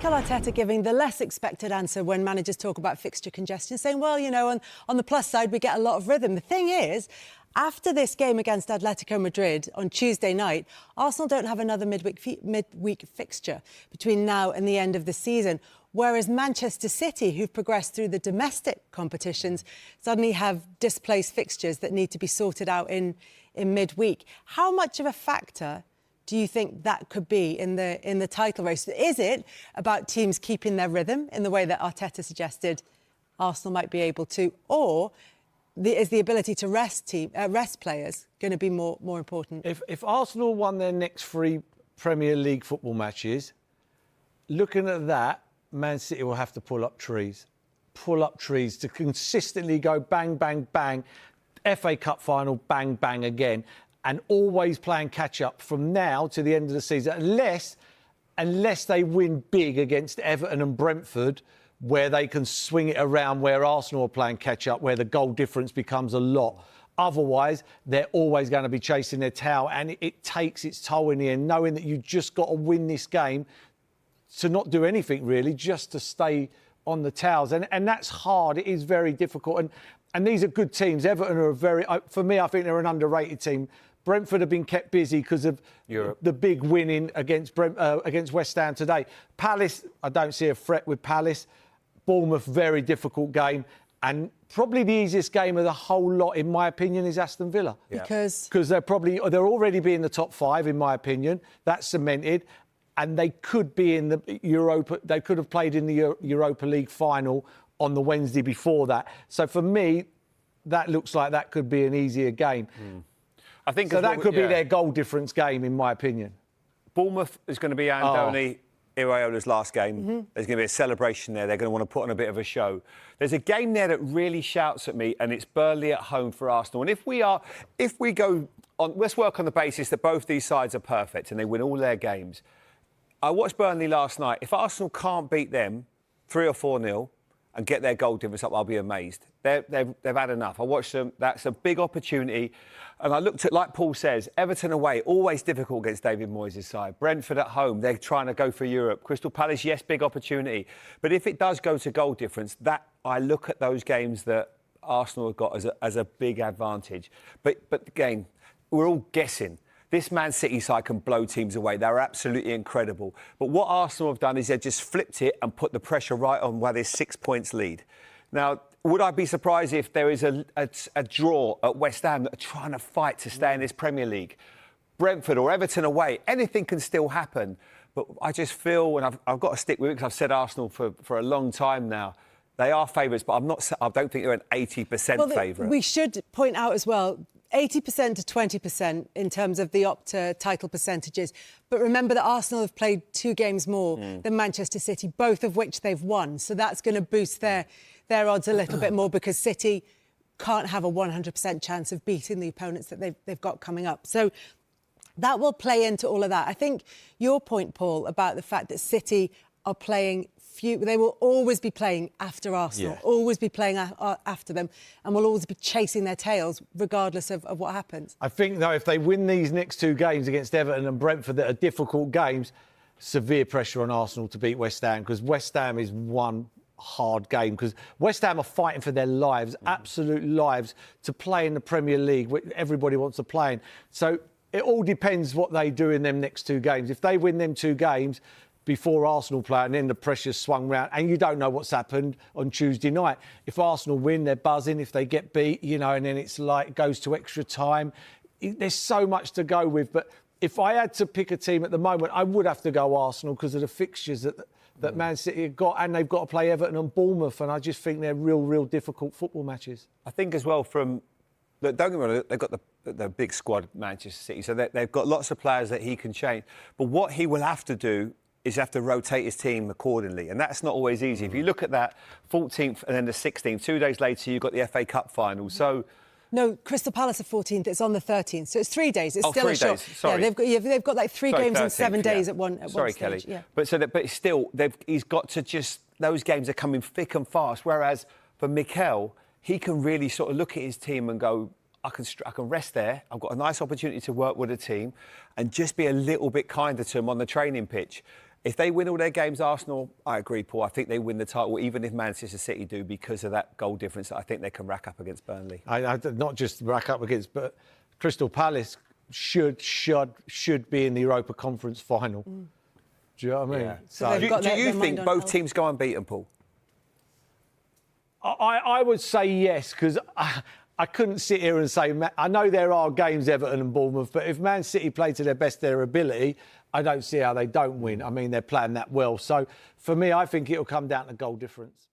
Mikel Arteta giving the less expected answer when managers talk about fixture congestion, saying, well, you know, on the plus side, we get a lot of rhythm. The thing is, after this game against Atletico Madrid on Tuesday night, Arsenal don't have another midweek fixture between now and the end of the season, whereas Manchester City, who've progressed through the domestic competitions, suddenly have displaced fixtures that need to be sorted out in midweek. How much of a factor do you think that could be in the title race? Is it about teams keeping their rhythm in the way that Arteta suggested Arsenal might be able to, or is the ability to rest players going to be more important? If Arsenal won their next 3 Premier League football matches, looking at that, Man City will have to pull up trees to consistently go bang, bang, bang, FA Cup final, bang, bang again, and always playing catch-up from now to the end of the season, unless they win big against Everton and Brentford, where they can swing it around, where Arsenal are playing catch-up, where the goal difference becomes a lot. Otherwise, they're always going to be chasing their tail, and it takes its toll in the end, knowing that you've just got to win this game to not do anything, really, just to stay on the tails. And that's hard. It is very difficult. And these are good teams. Everton are for me, I think they're an underrated team. Brentford have been kept busy because of the big winning against West Ham today. Palace, I don't see a threat with Palace. Bournemouth, very difficult game. And probably the easiest game of the whole lot, in my opinion, is Aston Villa. Yeah. Because they're already be in the top 5, in my opinion. That's cemented. And they could be in the Europa. They could have played in the Europa League final on the Wednesday before that. So for me, that looks like that could be an easier game. I think so. That could be their goal difference game, in my opinion. Bournemouth is going to be Andoni Iraola's last game. There's going to be a celebration there. They're going to want to put on a bit of a show. There's a game there that really shouts at me, and it's Burnley at home for Arsenal. And if we go on, let's work on the basis that both these sides are perfect and they win all their games. I watched Burnley last night. If Arsenal can't beat them 3 or 4-0 and get their goal difference up, I'll be amazed. They've had enough. I watched them. That's a big opportunity. And I looked at, like Paul says, Everton away, always difficult against David Moyes' side. Brentford at home, they're trying to go for Europe. Crystal Palace, yes, big opportunity. But if it does go to goal difference, I look at those games that Arsenal have got as a big advantage. But again, we're all guessing. This Man City side can blow teams away. They're absolutely incredible. But what Arsenal have done is they've just flipped it and put the pressure right on where there's 6 points lead. Now, would I be surprised if there is a draw at West Ham that are trying to fight to stay in this Premier League? Brentford or Everton away, anything can still happen. But I just feel, and I've got to stick with it because I've said Arsenal for a long time now, they are favourites, but I don't think they're an 80% favourite. We should point out as well, 80% to 20% in terms of the Opta title percentages. But remember that Arsenal have played 2 games more than Manchester City, both of which they've won. So that's going to boost their odds a little bit more, because City can't have a 100% chance of beating the opponents that they've got coming up. So that will play into all of that. I think your point, Paul, about the fact that City are playing they will always be playing after Arsenal, always be playing after them, and will always be chasing their tails regardless of what happens. I think, though, if they win these next 2 games against Everton and Brentford that are difficult games, severe pressure on Arsenal to beat West Ham, because West Ham is one hard game, because West Ham are fighting for their lives, absolute lives, to play in the Premier League, which everybody wants to play in. So it all depends what they do in them next 2 games. If they win them 2 games before Arsenal play, and then the pressure's swung round, and you don't know what's happened on Tuesday night. If Arsenal win, they're buzzing. If they get beat, and then it's like, it goes to extra time. There's so much to go with. But if I had to pick a team at the moment, I would have to go Arsenal because of the fixtures that Man City have got, and they've got to play Everton and Bournemouth, and I just think they're real difficult football matches. I think as well don't get me wrong, they've got the big squad, Manchester City, so they've got lots of players that he can change. But what he will have to do is have to rotate his team accordingly, and that's not always easy. If you look at that 14th and then the 16th, 2 days later you've got the FA Cup final. So no, Crystal Palace are 14th. It's on the 13th, so it's 3 days. It's still 3 a short. days. Sorry. Yeah, they've got like 3 games 13th, in 7 days at one. Sorry, stage. Kelly. Yeah. But still, he's got to just, those games are coming thick and fast. Whereas for Mikel, he can really sort of look at his team and go, I can rest there. I've got a nice opportunity to work with a team, and just be a little bit kinder to them on the training pitch. If they win all their games, Arsenal, I agree, Paul. I think they win the title, even if Manchester City do, because of that goal difference that I think they can rack up against Burnley. Not just rack up against, but Crystal Palace should be in the Europa Conference final. Do you know what I mean? Yeah. So do you think both teams go unbeaten, Paul? I would say yes, because I couldn't sit here and say... I know there are games, Everton and Bournemouth, but if Man City play to their best of their ability, I don't see how they don't win. I mean, they're playing that well. So, for me, I think it'll come down to goal difference.